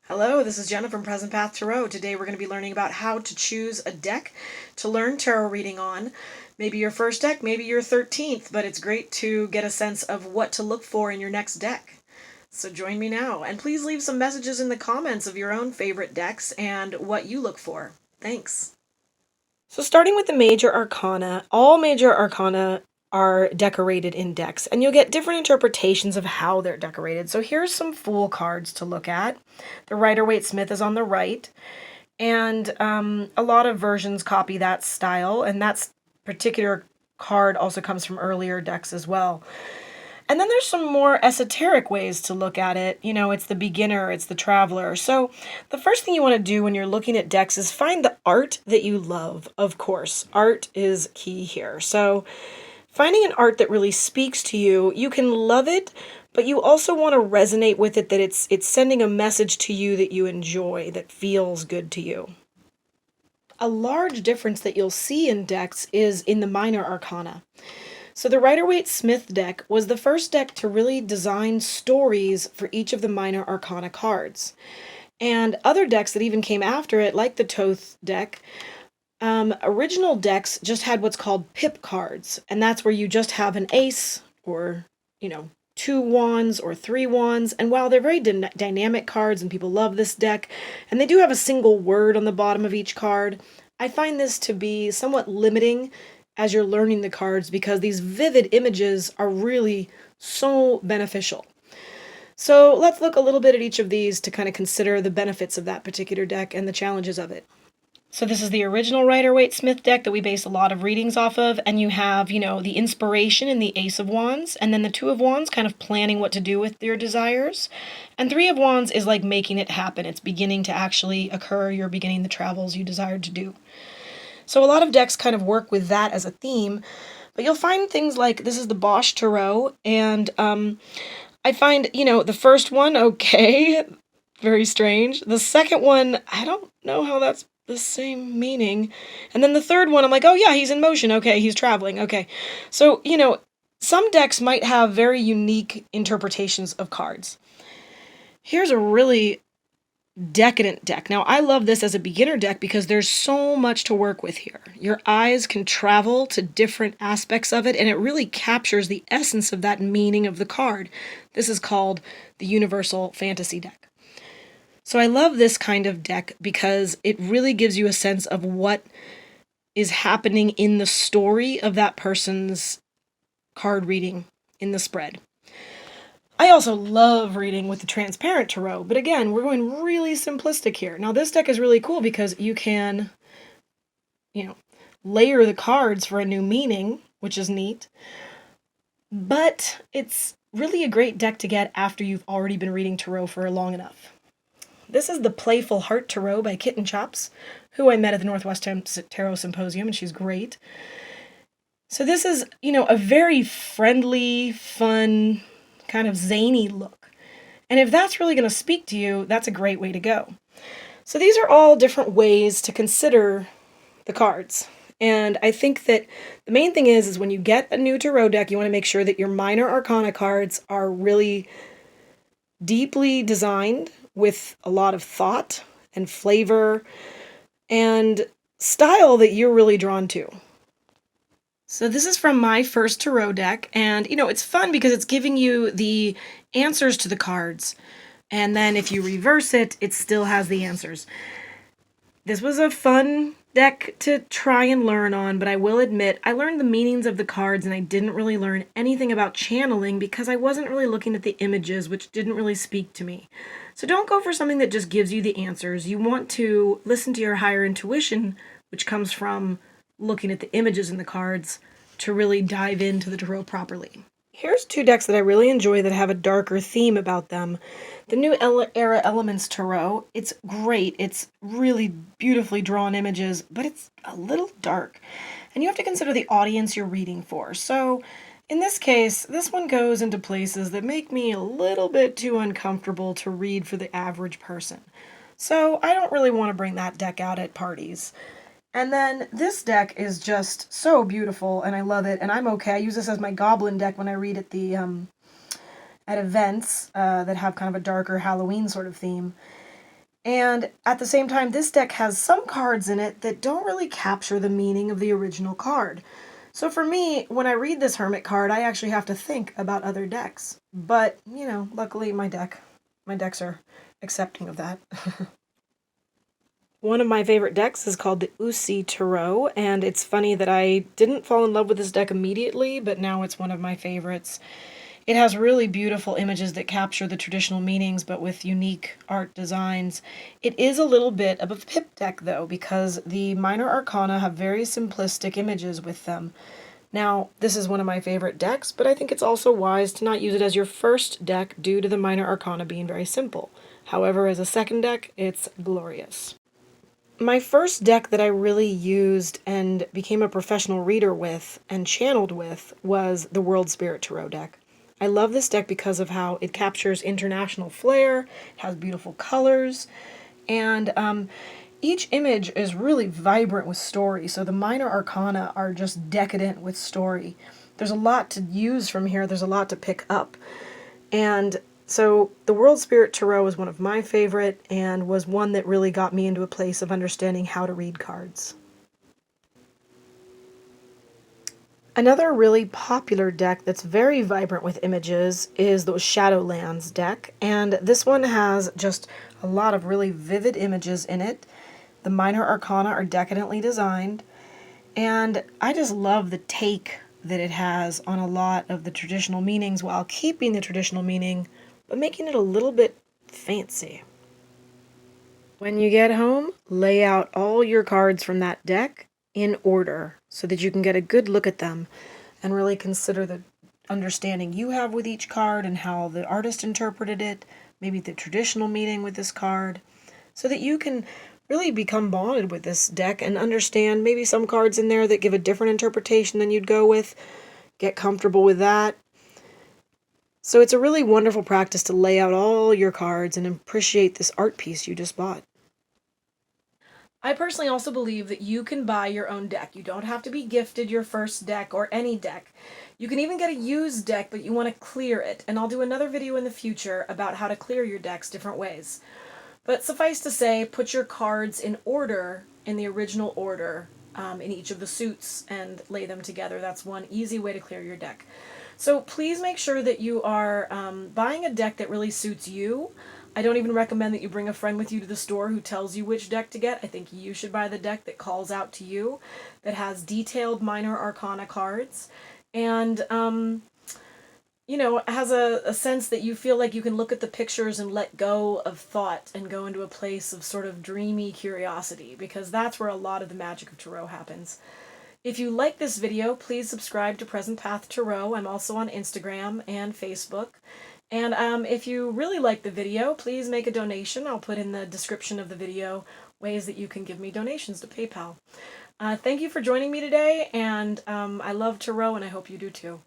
Hello, this is Jenna from Present Path Tarot. Today we're going to be learning about how to choose a deck to learn tarot reading on. Maybe your first deck, maybe your 13th, but it's great to get a sense of what to look for in your next deck. So join me now, and please leave some messages in the comments of your own favorite decks and what you look for. Thanks. So starting with the major arcana, all major arcana are decorated in decks, and you'll get different interpretations of how they're decorated. So here's some Fool cards to look at. The Rider-Waite-Smith is on the right, and a lot of versions copy that style, and that particular card also comes from earlier decks as well. And then there's some more esoteric ways to look at it. You know, it's the beginner, it's the traveler. So the first thing you want to do when you're looking at decks is find the art that you love. Of course, art is key here. So finding an art that really speaks to you, you can love it, but you also want to resonate with it, that it's sending a message to you that you enjoy, that feels good to you. A large difference that you'll see in decks is in the minor arcana. So the Rider-Waite-Smith deck was the first deck to really design stories for each of the minor arcana cards. And other decks that even came after it, like the Thoth deck, original decks just had what's called pip cards, and that's where you just have an ace or, 2 wands or 3 wands. And while they're very dynamic cards and people love this deck, and they do have a single word on the bottom of each card, I find this to be somewhat limiting as you're learning the cards, because these vivid images are really so beneficial. So let's look a little bit at each of these to kind of consider the benefits of that particular deck and the challenges of it. So this is the original Rider-Waite-Smith deck that we base a lot of readings off of, and you have, the inspiration in the Ace of Wands, and then the Two of Wands kind of planning what to do with your desires, and Three of Wands is like making it happen. It's beginning to actually occur. You're beginning the travels you desired to do. So a lot of decks kind of work with that as a theme, but you'll find things like, this is the Bosch Tarot, and I find, the first one, okay, very strange. The second one, I don't know how that's the same meaning. And then the third one, I'm like, oh yeah, he's in motion, okay, he's traveling, okay. So, some decks might have very unique interpretations of cards. Here's a really decadent deck. Now, I love this as a beginner deck because there's so much to work with here. Your eyes can travel to different aspects of it, and it really captures the essence of that meaning of the card. This is called the Universal Fantasy deck. So I love this kind of deck because it really gives you a sense of what is happening in the story of that person's card reading in the spread. I also love reading with the transparent tarot, but again, we're going really simplistic here. Now, this deck is really cool because you can, layer the cards for a new meaning, which is neat, but it's really a great deck to get after you've already been reading tarot for long enough. This is the Playful Heart Tarot by Kitten Chops, who I met at the Northwest Tarot Symposium, and she's great. So this is, a very friendly, fun, kind of zany look. And if that's really going to speak to you, that's a great way to go. So these are all different ways to consider the cards. And I think that the main thing is when you get a new tarot deck, you want to make sure that your minor arcana cards are really deeply designed with a lot of thought and flavor and style that you're really drawn to. So this is from my first tarot deck, and it's fun because it's giving you the answers to the cards, and then if you reverse it, it still has the answers. This was a fun deck to try and learn on, but I will admit I learned the meanings of the cards and I didn't really learn anything about channeling because I wasn't really looking at the images, which didn't really speak to me. So don't go for something that just gives you the answers. You want to listen to your higher intuition, which comes from looking at the images in the cards to really dive into the tarot properly. Here's 2 decks that I really enjoy that have a darker theme about them. The New Era Elements Tarot, it's great. It's really beautifully drawn images, but it's a little dark. And you have to consider the audience you're reading for. So in this case, this one goes into places that make me a little bit too uncomfortable to read for the average person. So I don't really want to bring that deck out at parties. And then this deck is just so beautiful, and I love it, and I'm okay. I use this as my goblin deck when I read at the at events that have kind of a darker Halloween sort of theme. And at the same time, this deck has some cards in it that don't really capture the meaning of the original card. So for me, when I read this Hermit card, I actually have to think about other decks. But, you know, luckily my decks are accepting of that. One of my favorite decks is called the Usi Tarot, and it's funny that I didn't fall in love with this deck immediately, but now it's one of my favorites. It has really beautiful images that capture the traditional meanings, but with unique art designs. It is a little bit of a pip deck, though, because the minor arcana have very simplistic images with them. Now, this is one of my favorite decks, but I think it's also wise to not use it as your first deck due to the minor arcana being very simple. However, as a second deck, it's glorious. My first deck that I really used and became a professional reader with and channeled with was the World Spirit Tarot deck. I love this deck because of how it captures international flair, has beautiful colors, and each image is really vibrant with story, so the minor arcana are just decadent with story. There's a lot to use from here, there's a lot to pick up. And so the World Spirit Tarot is one of my favorite and was one that really got me into a place of understanding how to read cards. Another really popular deck that's very vibrant with images is the Shadowlands deck, and this one has just a lot of really vivid images in it. The minor arcana are decadently designed, and I just love the take that it has on a lot of the traditional meanings while keeping the traditional meaning, but making it a little bit fancy. When you get home, lay out all your cards from that deck in order so that you can get a good look at them and really consider the understanding you have with each card and how the artist interpreted it, maybe the traditional meaning with this card, so that you can really become bonded with this deck and understand maybe some cards in there that give a different interpretation than you'd go with. Get comfortable with that. So it's a really wonderful practice to lay out all your cards and appreciate this art piece you just bought. I personally also believe that you can buy your own deck. You don't have to be gifted your first deck or any deck. You can even get a used deck, but you want to clear it. And I'll do another video in the future about how to clear your decks different ways. But suffice to say, put your cards in order, in the original order, in each of the suits and lay them together. That's one easy way to clear your deck. So please make sure that you are buying a deck that really suits you. I don't even recommend that you bring a friend with you to the store who tells you which deck to get. I think you should buy the deck that calls out to you, that has detailed minor arcana cards, and has a sense that you feel like you can look at the pictures and let go of thought and go into a place of sort of dreamy curiosity, because that's where a lot of the magic of Tarot happens. If you like this video, please subscribe to Present Path Tarot. I'm also on Instagram and Facebook. And if you really like the video, please make a donation. I'll put in the description of the video ways that you can give me donations to PayPal. Thank you for joining me today, and I love Tarot, and I hope you do too.